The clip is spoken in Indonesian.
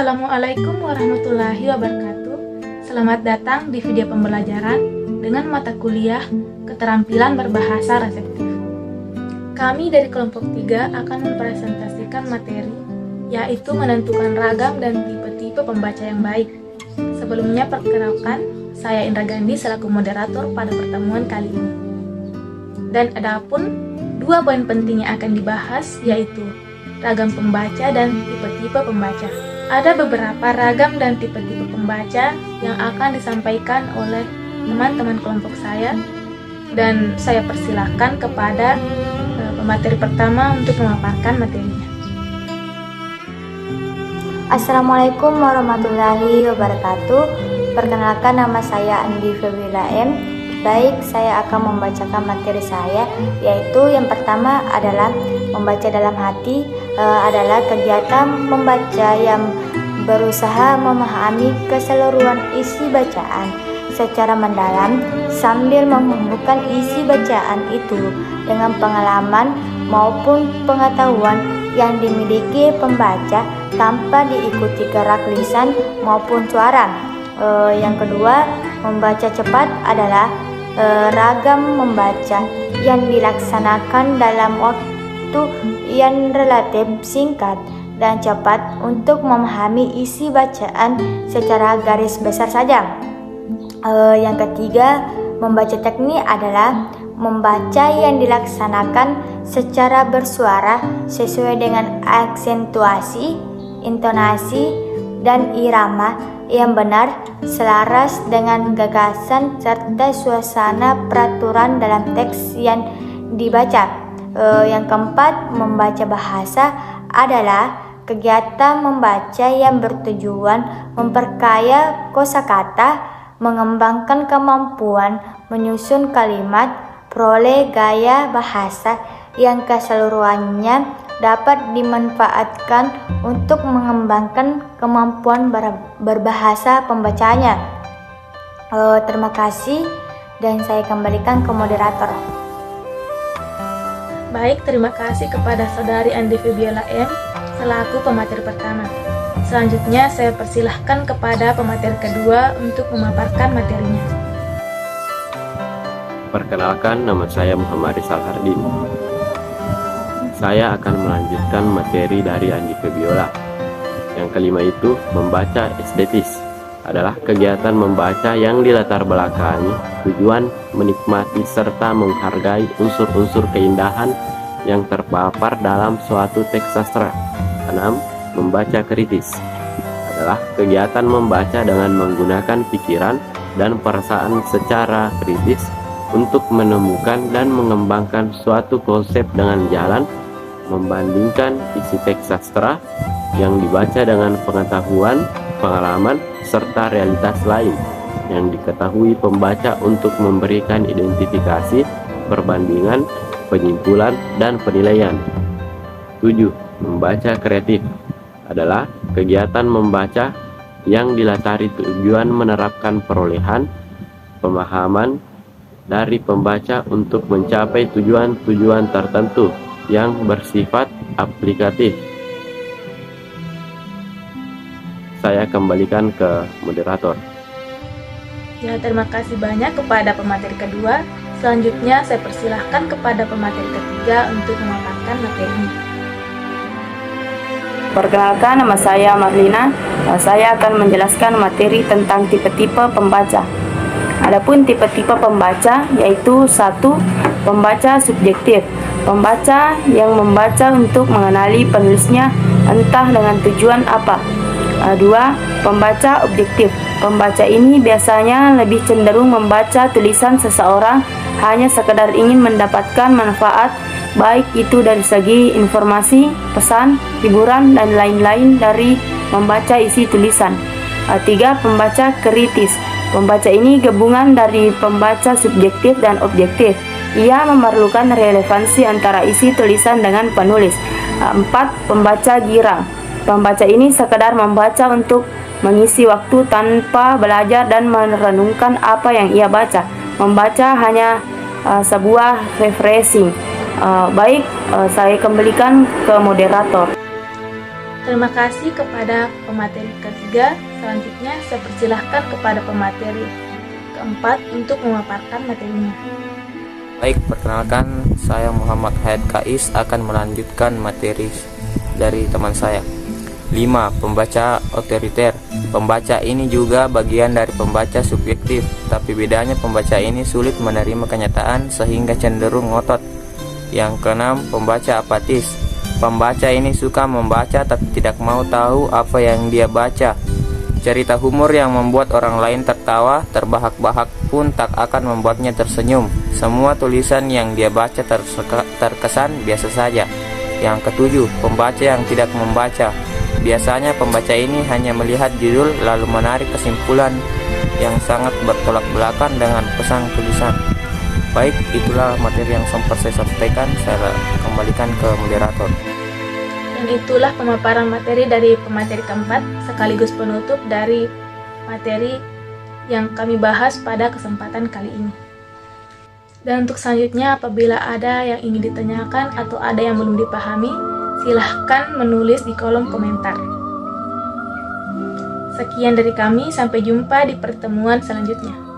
Assalamualaikum warahmatullahi wabarakatuh. Selamat datang di video pembelajaran dengan mata kuliah Keterampilan Berbahasa Reseptif. Kami dari kelompok 3 akan mempresentasikan materi, yaitu menentukan ragam dan tipe-tipe pembaca yang baik. Sebelumnya perkenalkan, saya Indra Gandhi selaku moderator pada pertemuan kali ini. Dan adapun 2 poin penting yang akan dibahas, yaitu ragam pembaca dan tipe-tipe pembaca. Ada beberapa ragam dan tipe-tipe pembaca yang akan disampaikan oleh teman-teman kelompok saya, dan saya persilahkan kepada pemateri pertama untuk memaparkan materinya. Assalamualaikum warahmatullahi wabarakatuh. Perkenalkan, nama saya Andi Febila M. Baik, saya akan membacakan materi saya, yaitu yang pertama adalah membaca dalam hati. Adalah kegiatan membaca yang berusaha memahami keseluruhan isi bacaan secara mendalam sambil menghubungkan isi bacaan itu dengan pengalaman maupun pengetahuan yang dimiliki pembaca tanpa diikuti gerak lisan maupun suara. Yang kedua, membaca cepat adalah ragam membaca yang dilaksanakan dalam waktu yang relatif singkat dan cepat untuk memahami isi bacaan secara garis besar saja. Yang ketiga, membaca teknik adalah membaca yang dilaksanakan secara bersuara sesuai dengan aksentuasi, intonasi, dan irama yang benar, selaras dengan gagasan serta suasana peraturan dalam teks yang dibaca. Yang keempat, membaca bahasa adalah kegiatan membaca yang bertujuan memperkaya kosakata, mengembangkan kemampuan menyusun kalimat, peroleh gaya bahasa yang keseluruhannya dapat dimanfaatkan untuk mengembangkan kemampuan berbahasa pembacanya. Terima kasih, dan saya kembalikan ke moderator. Baik, terima kasih kepada Saudari Andi Febiola M selaku pemateri pertama. Selanjutnya saya persilahkan kepada pemateri kedua untuk memaparkan materinya. Perkenalkan, nama saya Muhammad Rizal Hardi. Saya akan melanjutkan materi dari Andi Febiola. Yang kelima itu, membaca estetis adalah kegiatan membaca yang dilatar belakangi tujuan menikmati serta menghargai unsur-unsur keindahan yang terpapar dalam suatu teks sastra. 6. Membaca kritis adalah kegiatan membaca dengan menggunakan pikiran dan perasaan secara kritis untuk menemukan dan mengembangkan suatu konsep dengan jalan membandingkan isi teks sastra yang dibaca dengan pengetahuan, pengalaman, serta realitas lain yang diketahui pembaca untuk memberikan identifikasi, perbandingan, penyimpulan, dan penilaian. 7. Membaca kreatif adalah kegiatan membaca yang dilatari tujuan menerapkan perolehan, pemahaman dari pembaca untuk mencapai tujuan-tujuan tertentu yang bersifat aplikatif. Saya kembalikan ke moderator. Ya, terima kasih banyak kepada pemateri kedua. Selanjutnya saya persilahkan kepada pemateri ketiga untuk memaparkan materinya. Perkenalkan, nama saya Marlina. Saya akan menjelaskan materi tentang tipe-tipe pembaca. Adapun tipe-tipe pembaca yaitu 1. Pembaca subjektif, pembaca yang membaca untuk mengenali penulisnya entah dengan tujuan apa. 2. Pembaca objektif, pembaca ini biasanya lebih cenderung membaca tulisan seseorang hanya sekedar ingin mendapatkan manfaat, baik itu dari segi informasi, pesan, hiburan, dan lain-lain dari membaca isi tulisan. 3. Pembaca kritis, pembaca ini gabungan dari pembaca subjektif dan objektif. Ia memerlukan relevansi antara isi tulisan dengan penulis. 4. Pembaca girang, pembaca ini sekedar membaca untuk mengisi waktu tanpa belajar dan merenungkan apa yang ia baca. Membaca hanya sebuah refreshing. Baik, saya kembalikan ke moderator. Terima kasih kepada pemateri ketiga. Selanjutnya saya persilahkan kepada pemateri keempat untuk memaparkan materinya. Baik, perkenalkan saya Muhammad Hayat Kais akan melanjutkan materi dari teman saya. 5. Pembaca otoriter. Pembaca ini juga bagian dari pembaca subjektif, tapi bedanya pembaca ini sulit menerima kenyataan sehingga cenderung ngotot. Yang keenam, pembaca apatis. Pembaca ini suka membaca tapi tidak mau tahu apa yang dia baca. Cerita humor yang membuat orang lain tertawa, terbahak-bahak pun tak akan membuatnya tersenyum. Semua tulisan yang dia baca terkesan biasa saja. Yang ketujuh, pembaca yang tidak membaca. Biasanya pembaca ini hanya melihat judul lalu menarik kesimpulan yang sangat bertolak belakang dengan pesan tulisan. Baik, itulah materi yang sempat saya sampaikan. Saya kembalikan ke moderator. Dan itulah pemaparan materi dari pemateri keempat sekaligus penutup dari materi yang kami bahas pada kesempatan kali ini. Dan untuk selanjutnya, apabila ada yang ingin ditanyakan atau ada yang belum dipahami, silahkan menulis di kolom komentar. Sekian dari kami, sampai jumpa di pertemuan selanjutnya.